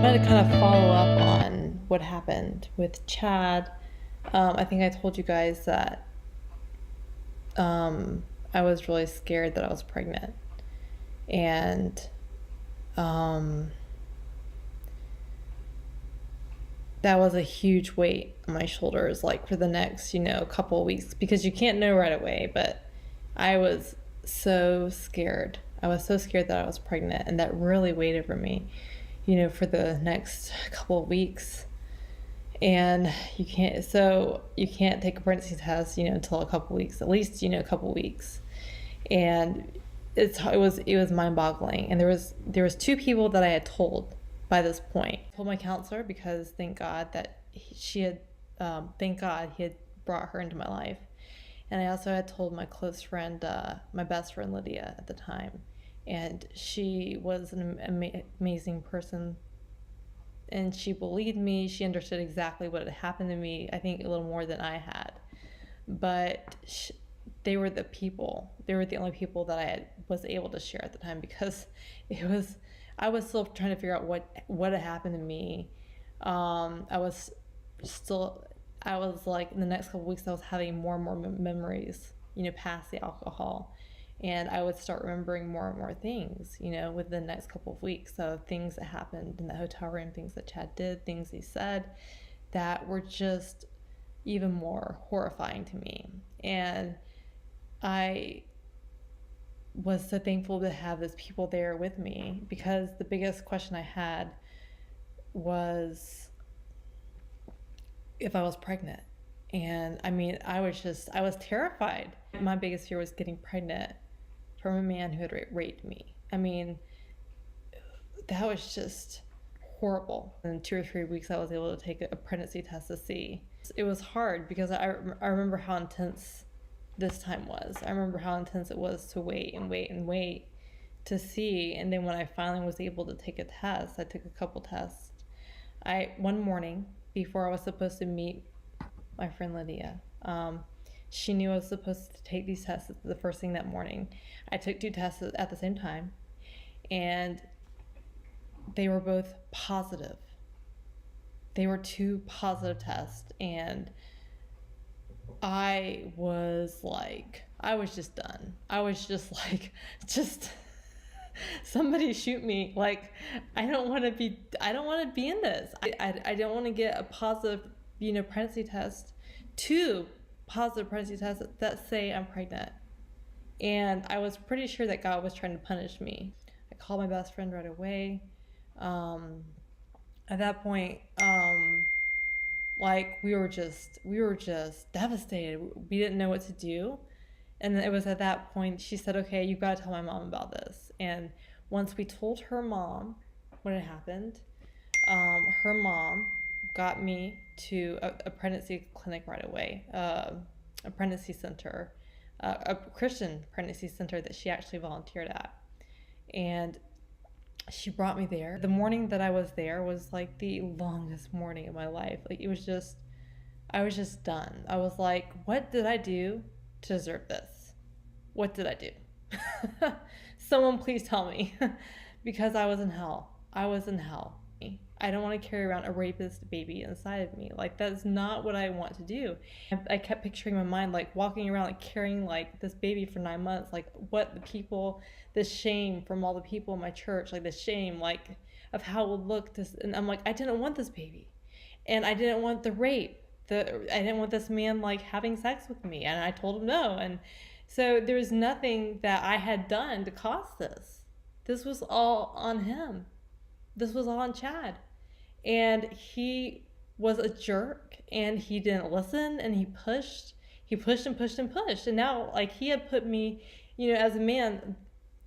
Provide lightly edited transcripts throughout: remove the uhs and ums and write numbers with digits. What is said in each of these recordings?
wanted to kind of follow up on what happened with Chad. I think I told you guys that I was really scared that I was pregnant. And um, that was a huge weight on my shoulders, like for the next, couple of weeks, because you can't know right away. But I was so scared. I was so scared that I was pregnant, and that really weighed over me, for the next couple of weeks. And you can't take a pregnancy test, until a couple weeks, at least, a couple weeks. And it was mind-boggling. And there was two people that I had told by this point. I told my counselor, because thank God that she had thank God he had brought her into my life. And I also had told my close friend, my best friend Lydia at the time. And she was an amazing person, and she believed me. She understood exactly what had happened to me, I think a little more than I had. But they were the people. They were the only people that was able to share at the time, because I was still trying to figure out what had happened to me. I was still I was like, in the next couple of weeks I was having more and more memories, past the alcohol. And I would start remembering more and more things, within the next couple of weeks. So things that happened in the hotel room, things that Chad did, things he said, that were just even more horrifying to me. And I was so thankful to have those people there with me, because the biggest question I had was if I was pregnant. And I mean, I was terrified. My biggest fear was getting pregnant from a man who had raped me. I mean, that was just horrible. In 2 or 3 weeks, I was able to take a pregnancy test to see. It was hard, because I remember how intense this time was. I remember how intense it was to wait and wait and wait to see. And then when I finally was able to take a test, I took a couple tests. One morning before I was supposed to meet my friend Lydia, she knew I was supposed to take these tests the first thing that morning. I took two tests at the same time, and they were both positive. They were two positive tests, and I was just done. I was just like, just somebody shoot me. Like, I don't want to be in this. I don't want to get a positive, pregnancy test, two positive pregnancy tests that say I'm pregnant. And I was pretty sure that God was trying to punish me. I called my best friend right away. Um, at that point, like we were just devastated. We didn't know what to do. And it was at that point she said, "Okay, you got to tell my mom about this." And once we told her mom what had happened, her mom got me to a pregnancy clinic right away, a pregnancy center, a Christian pregnancy center that she actually volunteered at. And she brought me there. The morning that I was there was like the longest morning of my life. Like, I was just done. I was like, what did I do to deserve this? What did I do? Someone please tell me. Because I was in hell. I was in hell. I don't want to carry around a rapist baby inside of me. Like, that's not what I want to do. I kept picturing in my mind, like, walking around, like, carrying, like, this baby for 9 months. Like, the shame from all the people in my church, like, the shame, like, of how it would look. And I'm like, I didn't want this baby. And I didn't want the rape. I didn't want this man, like, having sex with me. And I told him no. And so there was nothing that I had done to cause this. This was all on him. This was all on Chad. And he was a jerk, and he didn't listen, and he pushed. He pushed and pushed and pushed. And now, like, he had put me, as a man,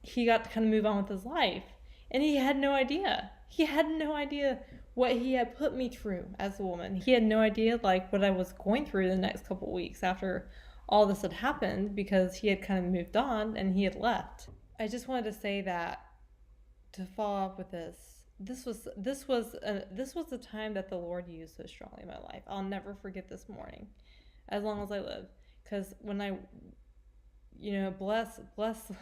he got to kind of move on with his life. And he had no idea. He had no idea what he had put me through as a woman. He had no idea, like, what I was going through the next couple of weeks after all this had happened, because he had kind of moved on and he had left. I just wanted to say that, to follow up with this was the time that the Lord used so strongly in my life. I'll never forget this morning, as long as I live, because when I, bless bless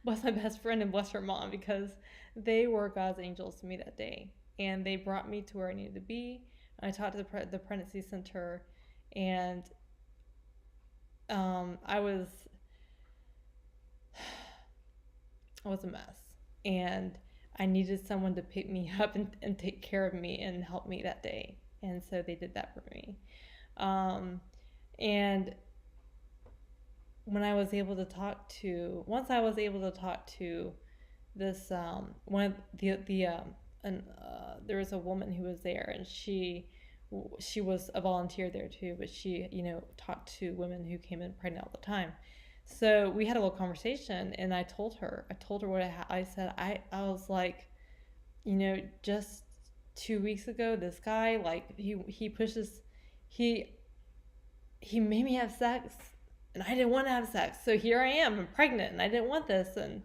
my best friend and bless her mom, because they were God's angels to me that day. and they brought me to where I needed to be. I talked to the pregnancy center, and I was a mess, and I needed someone to pick me up and take care of me and help me that day, and so they did that for me. Um, and when I was able to talk to, once I was able to talk to this one of the and there was a woman who was there, and she was a volunteer there too, but she, talked to women who came in pregnant all the time. So we had a little conversation, and I told her what I said. I was like, just 2 weeks ago, this guy, like, he pushes, he he made me have sex, and I didn't want to have sex. So here I am, I'm pregnant, and I didn't want this, and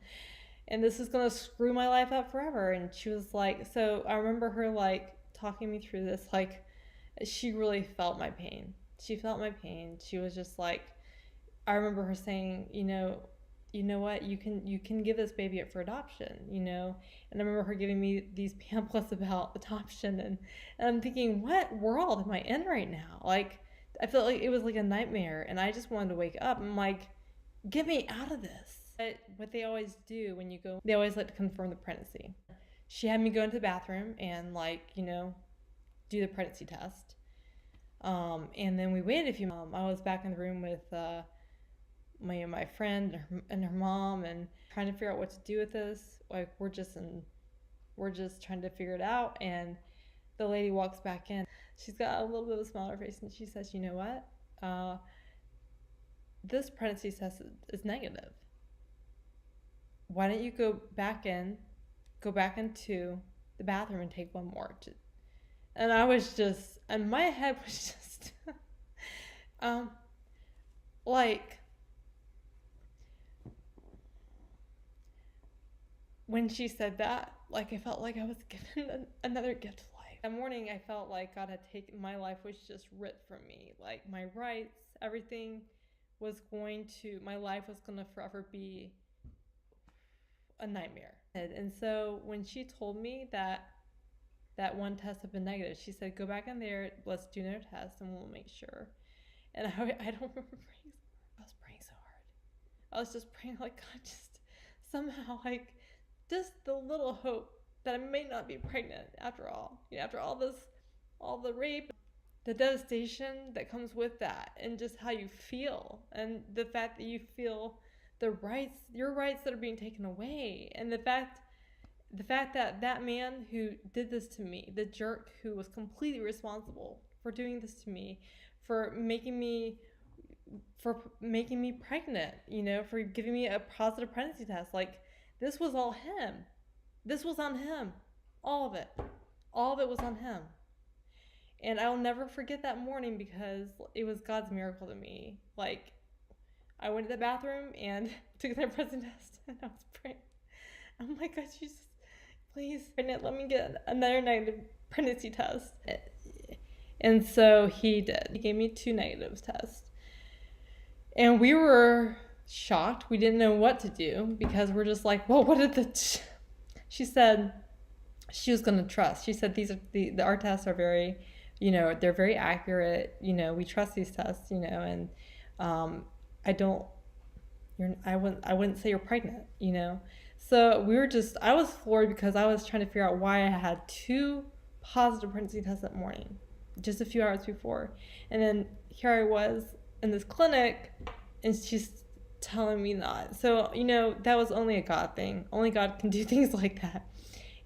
this is gonna screw my life up forever. And she was like, so I remember her like talking me through this, like, she really felt my pain. She felt my pain. She was just like, I remember her saying, what, you can give this baby up for adoption, And I remember her giving me these pamphlets about adoption, and I'm thinking, what world am I in right now? Like, I felt like it was like a nightmare, and I just wanted to wake up. I'm like, get me out of this. But what they always do when you go, they always like to confirm the pregnancy. She had me go into the bathroom and, like, do the pregnancy test. And then we waited a few months. I was back in the room with my friend and her mom, and trying to figure out what to do with this. Like, we're just trying to figure it out. And the lady walks back in. She's got a little bit of a smile on her face, and she says, "You know what? This pregnancy test is negative. Why don't you go back into the bathroom and take one more?" And I was just, and my head was just, um, like, when she said that, like, I felt like I was given another gift of life. That morning, I felt like God had taken, my life was just ripped from me. Like, my rights, everything my life was going to forever be a nightmare. And so when she told me that one test had been negative, she said, go back in there, let's do another test, and we'll make sure. And I don't remember praying. I was praying so hard. I was just praying, like, God, just somehow, like, just the little hope that I may not be pregnant after all. After all this, all the rape, the devastation that comes with that, and just how you feel, and the fact that you feel your rights that are being taken away, and the fact that man who did this to me, the jerk who was completely responsible for doing this to me, for making me pregnant, for giving me a positive pregnancy test, like, this was all him. This was on him. All of it. All of it was on him. And I'll never forget that morning, because it was God's miracle to me. Like, I went to the bathroom and took that pregnancy test, and I was praying. I'm like, God, Jesus, please, let me get another negative pregnancy test. And so he did. He gave me 2 negative tests. And we were shocked. We didn't know what to do, because we're just like, well, what did she said she was going to trust. She said, these are our tests are very, they're very accurate. We trust these tests, and I wouldn't say you're pregnant, So I was floored, because I was trying to figure out why I had 2 positive pregnancy tests that morning, just a few hours before. And then here I was in this clinic, and she's telling me not. So, that was only a God thing. Only God can do things like that.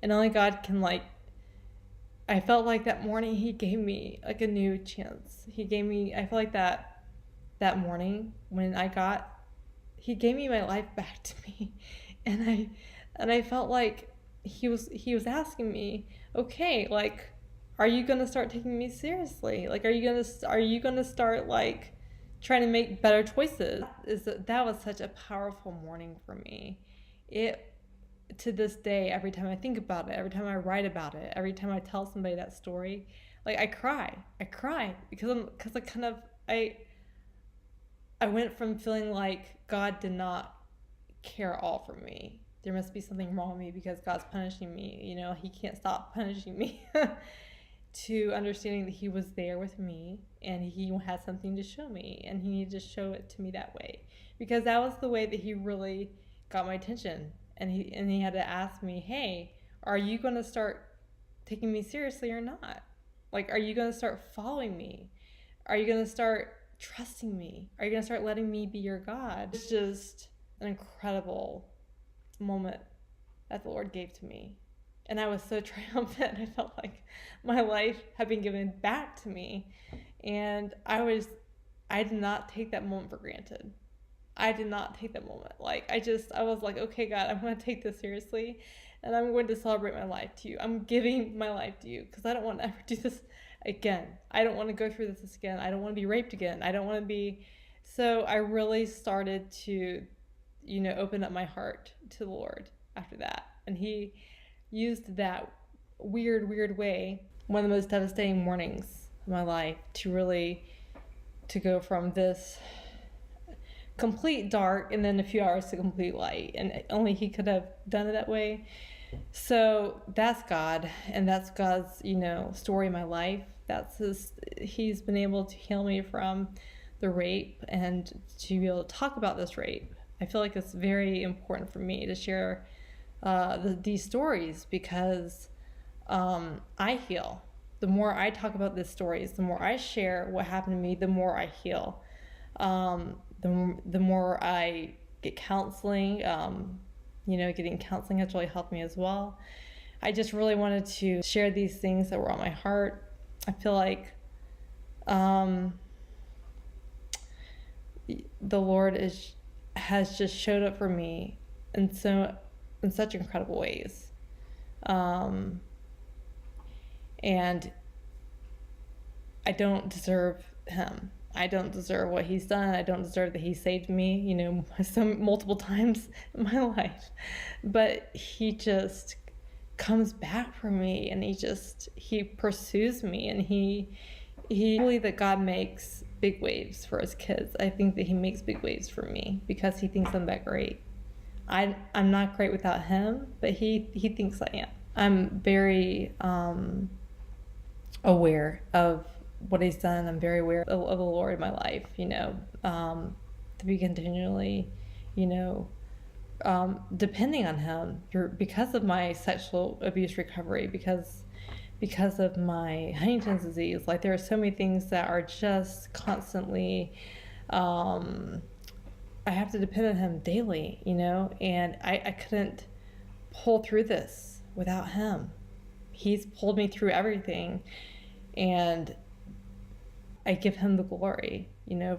And only God can, like, I felt like that morning he gave me, like, a new chance. I felt like that morning when he gave me my life back to me. And I felt like he was asking me, okay, like, are you going to start taking me seriously? Like, are you going to start, like, trying to make better choices? That was such a powerful morning for me. To this day, every time I think about it, every time I write about it, every time I tell somebody that story, like, I cry because I went from feeling like God did not care all for me there must be something wrong with me because God's punishing me. You know, he can't stop punishing me. To understanding that he was there with me and he had something to show me and he needed to show it to me that way, because that was the way that he really got my attention. And he had to ask me, hey, are you going to start taking me seriously or not? Like, are you going to start following me? Are you going to start trusting me? Are you going to start letting me be your God? It's just an incredible moment that the Lord gave to me. And I was so triumphant. I felt like my life had been given back to me. And I did not take that moment for granted. I did not take that moment. Like, I was like, okay, God, I'm going to take this seriously. And I'm going to celebrate my life to you. I'm giving my life to you because I don't want to ever do this again. I don't want to go through this again. I don't want to be raped again. I don't want to be. So I really started to, open up my heart to the Lord after that. And he used that weird way, one of the most devastating mornings of my life, to go from this complete dark and then a few hours to complete light. And only he could have done it that way. So that's God, and that's God's, story in my life. He's been able to heal me from the rape and to be able to talk about this rape. I feel like it's very important for me to share these stories because I heal. The more I talk about these stories, the more I share what happened to me, the more I heal. The more I get counseling, getting counseling has really helped me as well. I just really wanted to share these things that were on my heart. I feel like the Lord has just showed up for me in such incredible ways. And I don't deserve him. I don't deserve what he's done. I don't deserve that he saved me, multiple times in my life. But he just comes back for me, and he pursues me, and I believe that God makes big waves for his kids. I think that he makes big waves for me because he thinks I'm that great. I'm not great without him, but he thinks I am. I'm very aware of what he's done. I'm very aware of the Lord in my life, to be continually, depending on him because of my sexual abuse recovery, because of my Huntington's disease. Like, there are so many things that are just constantly, I have to depend on him daily, and I couldn't pull through this without him. He's pulled me through everything, and I give him the glory,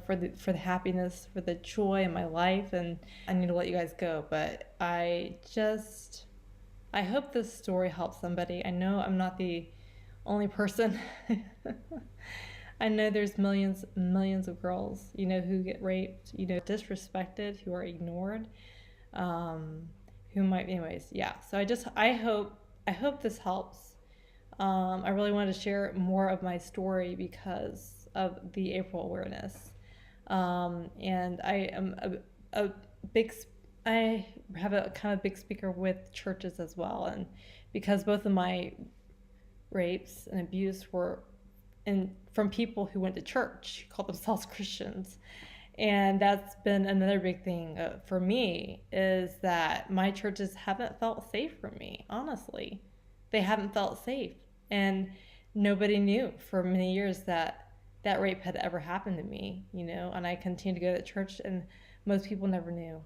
for the happiness, for the joy in my life. And I need to let you guys go, but I hope this story helps somebody. I know I'm not the only person. I know there's millions of girls, who get raped, disrespected, who are ignored, who might, anyways, yeah. So I hope this helps. I really wanted to share more of my story because of the April awareness. And I am I have a kind of big speaker with churches as well. And because both of my rapes and abuse were from people who went to church, called themselves Christians. And that's been another big thing for me, is that my churches haven't felt safe for me, honestly. They haven't felt safe. And nobody knew for many years that rape had ever happened to me, and I continued to go to church, and most people never knew.